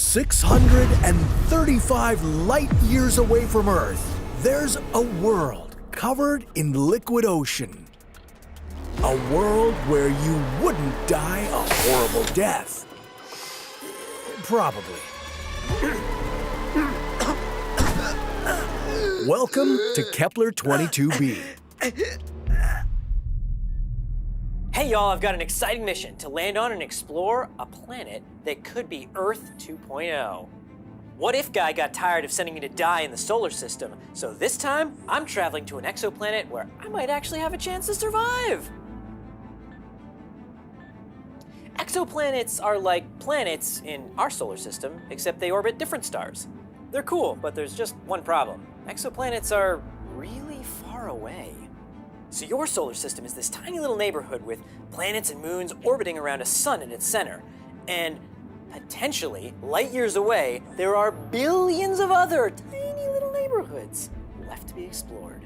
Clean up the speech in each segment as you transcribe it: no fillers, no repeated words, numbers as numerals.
635 light years away from Earth, there's a world covered in liquid ocean. A world where you wouldn't die a horrible death. Probably. Welcome to Kepler 22b. Hey y'all, I've got an exciting mission to land on and explore a planet that could be Earth 2.0. What if guy got tired of sending me to die in the solar system, so this time I'm traveling to an exoplanet where I might actually have a chance to survive. Exoplanets are like planets in our solar system, except they orbit different stars. They're cool, but there's just one problem. Exoplanets are really far away. So your solar system is this tiny little neighborhood with planets and moons orbiting around a sun in its center. And potentially, light years away, there are billions of other tiny little neighborhoods left to be explored.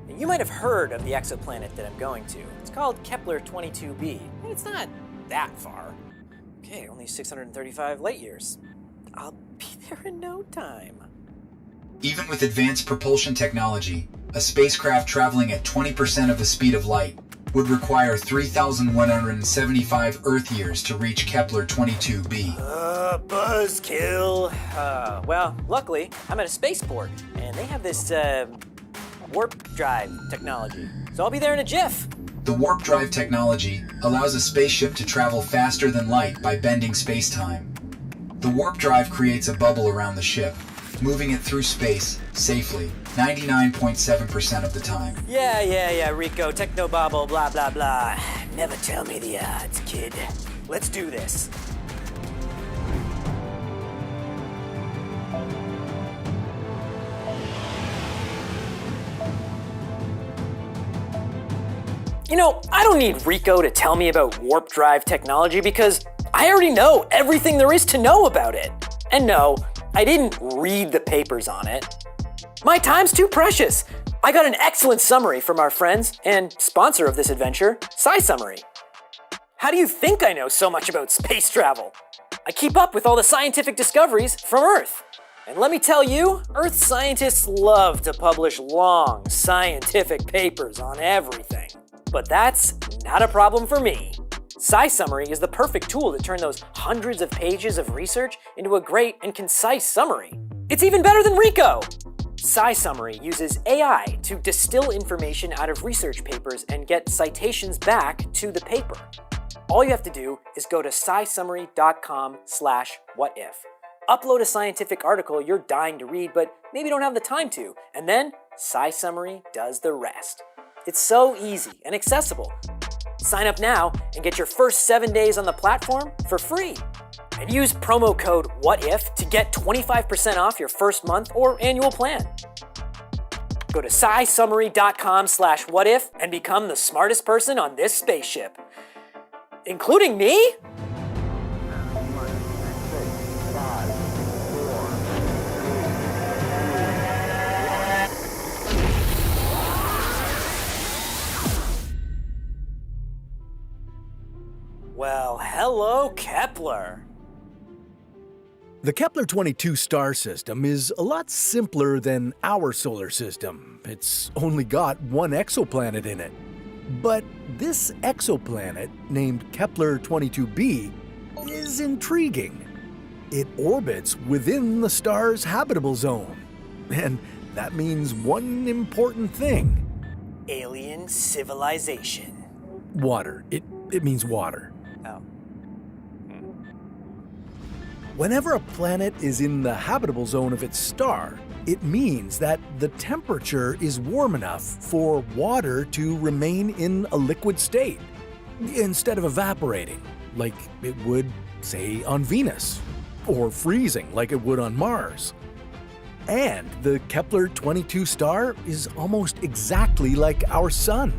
Now, you might have heard of the exoplanet that I'm going to. It's called Kepler 22b, and it's not that far. Okay, only 635 light years. I'll be there in no time. Even with advanced propulsion technology, a spacecraft traveling at 20% of the speed of light would require 3,175 Earth years to reach Kepler 22b. Buzzkill. Well, luckily, I'm at a spaceport, and they have this, warp drive technology. So I'll be there in a jiff. The warp drive technology allows a spaceship to travel faster than light by bending space-time. The warp drive creates a bubble around the ship, moving it through space safely, 99.7% of the time. Yeah, Rico, technobabble, blah, blah, blah. Never tell me the odds, kid. Let's do this. You know, I don't need Rico to tell me about warp drive technology because I already know everything there is to know about it. And no, I didn't read the papers on it. My time's too precious. I got an excellent summary from our friends and sponsor of this adventure, SciSummary. How do you think I know so much about space travel? I keep up with all the scientific discoveries from Earth. And let me tell you, Earth scientists love to publish long scientific papers on everything. But that's not a problem for me. SciSummary is the perfect tool to turn those hundreds of pages of research into a great and concise summary. It's even better than Rico! SciSummary uses AI to distill information out of research papers and get citations back to the paper. All you have to do is go to scisummary.com/whatif. Upload a scientific article you're dying to read but maybe don't have the time to, and then SciSummary does the rest. It's so easy and accessible. Sign up now and get your first 7 days on the platform for free. And use promo code WHATIF to get 25% off your first month or annual plan. Go to scisummary.com/whatif and become the smartest person on this spaceship. Including me? Well, hello, Kepler. The Kepler 22 star system is a lot simpler than our solar system. It's only got one exoplanet in it. But this exoplanet, named Kepler 22b, is intriguing. It orbits within the star's habitable zone. And that means one important thing. Alien civilization. Water. It means water. Oh. Whenever a planet is in the habitable zone of its star, it means that the temperature is warm enough for water to remain in a liquid state, instead of evaporating, like it would, say, on Venus, or freezing like it would on Mars. And the Kepler 22 star is almost exactly like our Sun.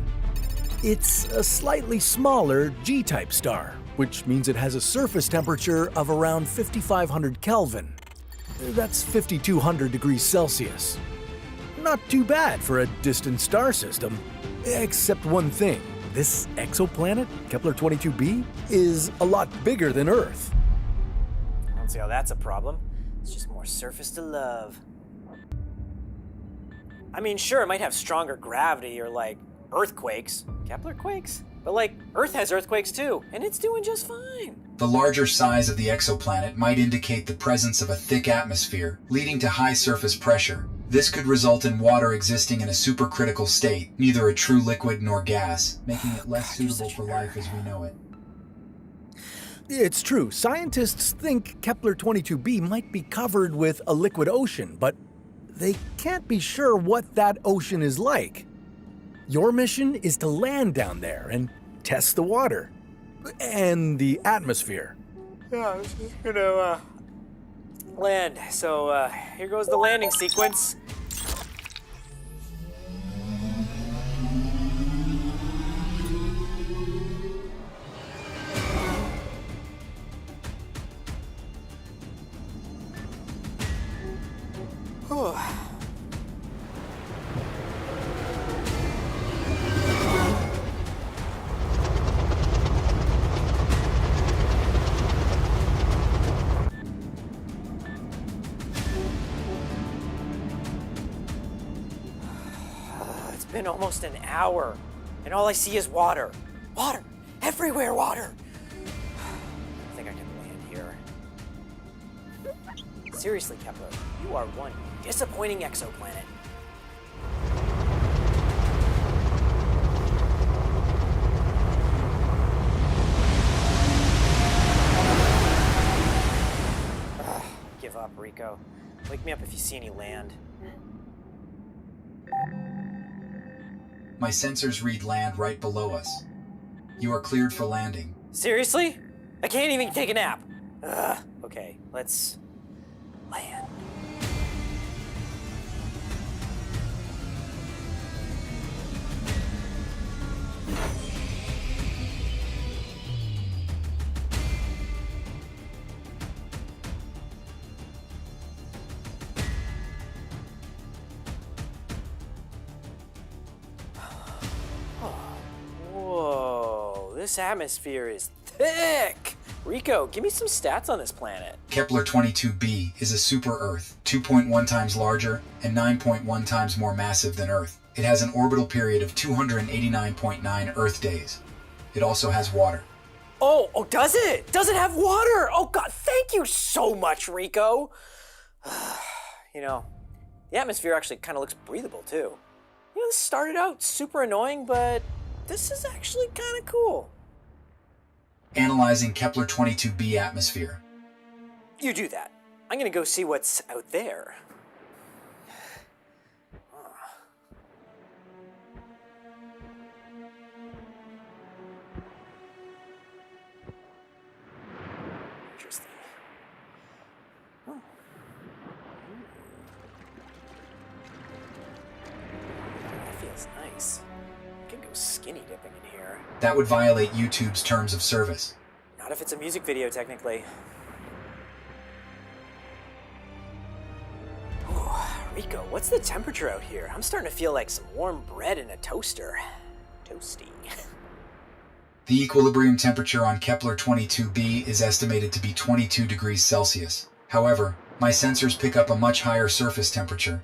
It's a slightly smaller G-type star, which means it has a surface temperature of around 5,500 Kelvin. That's 5,200 degrees Celsius. Not too bad for a distant star system, except one thing. This exoplanet, Kepler 22b, is a lot bigger than Earth. Don't see how that's a problem. It's just more surface to love. I mean, sure, it might have stronger gravity or like earthquakes. Kepler quakes? But like, Earth has earthquakes too, and it's doing just fine. The larger size of the exoplanet might indicate the presence of a thick atmosphere, leading to high surface pressure. This could result in water existing in a supercritical state, neither a true liquid nor gas, making it less suitable for life as we know it. It's true, scientists think Kepler 22b might be covered with a liquid ocean, but they can't be sure what that ocean is like. Your mission is to land down there and test the water and the atmosphere. Yeah, I was just gonna land. So here goes the landing sequence. Whew. It's been almost an hour, and all I see is water. Water! Everywhere water! I think I can land here. Seriously, Kepler, you are one disappointing exoplanet. Give up, Rico. Wake me up if you see any land. My sensors read land right below us. You are cleared for landing. Seriously? I can't even take a nap. Okay, let's land. Whoa, this atmosphere is thick! Rico, give me some stats on this planet. Kepler 22b is a super-Earth, 2.1 times larger and 9.1 times more massive than Earth. It has an orbital period of 289.9 Earth days. It also has water. Oh, does it? Does it have water? Oh God, thank you so much, Rico. You know, the atmosphere actually kind of looks breathable too. You know, this started out super annoying, but this is actually kind of cool. Analyzing Kepler 22b atmosphere. You do that. I'm gonna go see what's out there. Interesting. That feels nice. I can go skinny dipping in here. That would violate YouTube's terms of service. Not if it's a music video, technically. Ooh, Rico, what's the temperature out here? I'm starting to feel like some warm bread in a toaster. Toasty. The equilibrium temperature on Kepler 22b is estimated to be 22 degrees Celsius. However, my sensors pick up a much higher surface temperature.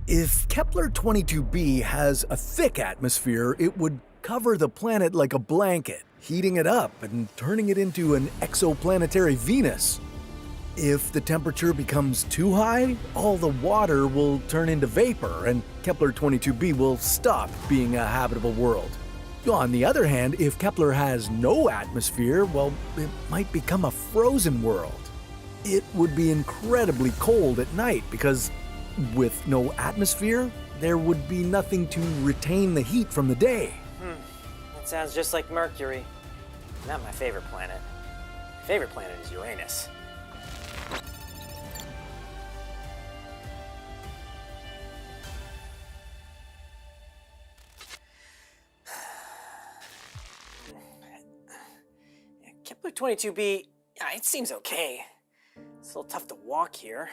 If Kepler 22b has a thick atmosphere, it would cover the planet like a blanket, heating it up and turning it into an exoplanetary Venus. If the temperature becomes too high, all the water will turn into vapor and Kepler 22b will stop being a habitable world. On the other hand, if Kepler has no atmosphere, well, it might become a frozen world. It would be incredibly cold at night because with no atmosphere, there would be nothing to retain the heat from the day. That sounds just like Mercury. Not my favorite planet. My favorite planet is Uranus. Kepler 22b, it seems okay. It's a little tough to walk here.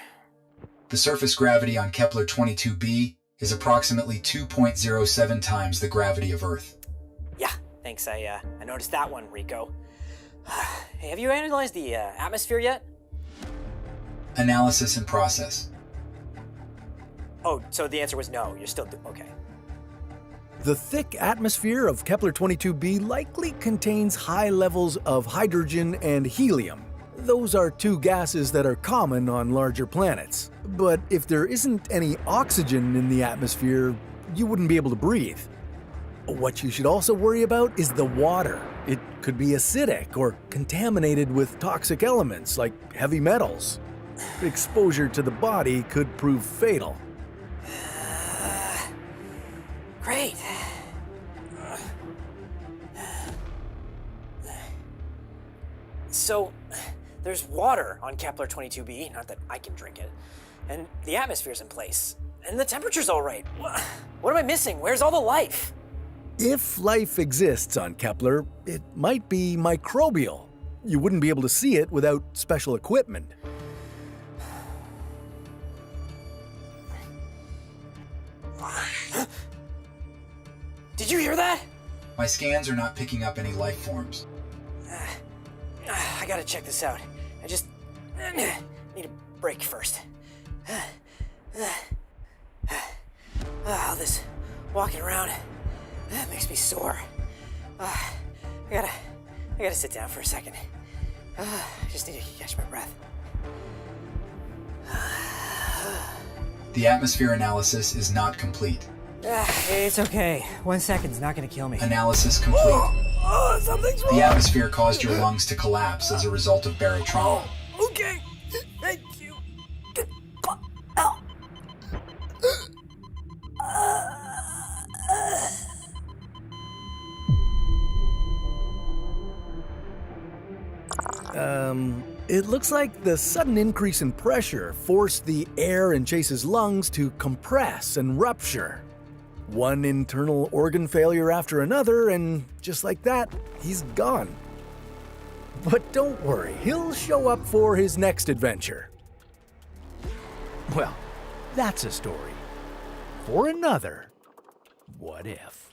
The surface gravity on Kepler 22b is approximately 2.07 times the gravity of Earth. Yeah, thanks. I noticed that one, Rico. Hey, have you analyzed the atmosphere yet? Analysis in process. Oh, so the answer was no. You're still okay. The thick atmosphere of Kepler 22b likely contains high levels of hydrogen and helium. Those are two gases that are common on larger planets. But if there isn't any oxygen in the atmosphere, you wouldn't be able to breathe. What you should also worry about is the water. It could be acidic or contaminated with toxic elements like heavy metals. Exposure to the body could prove fatal. Great. So, there's water on Kepler 22b, not that I can drink it, and the atmosphere's in place, and the temperature's all right. What am I missing? Where's all the life? If life exists on Kepler, it might be microbial. You wouldn't be able to see it without special equipment. Did you hear that? My scans are not picking up any life forms. I gotta check this out. I just need a break first. All this walking around makes me sore. I gotta sit down for a second. I just need to catch my breath. The atmosphere analysis is not complete. It's okay. 1 second's not gonna kill me. Analysis complete. Something's wrong. The atmosphere caused your lungs to collapse as a result of barotrauma. Okay. Thank you. Ow. It looks like the sudden increase in pressure forced the air in Chase's lungs to compress and rupture. One internal organ failure after another, and just like that, he's gone. But don't worry, he'll show up for his next adventure. Well, that's a story for another What If.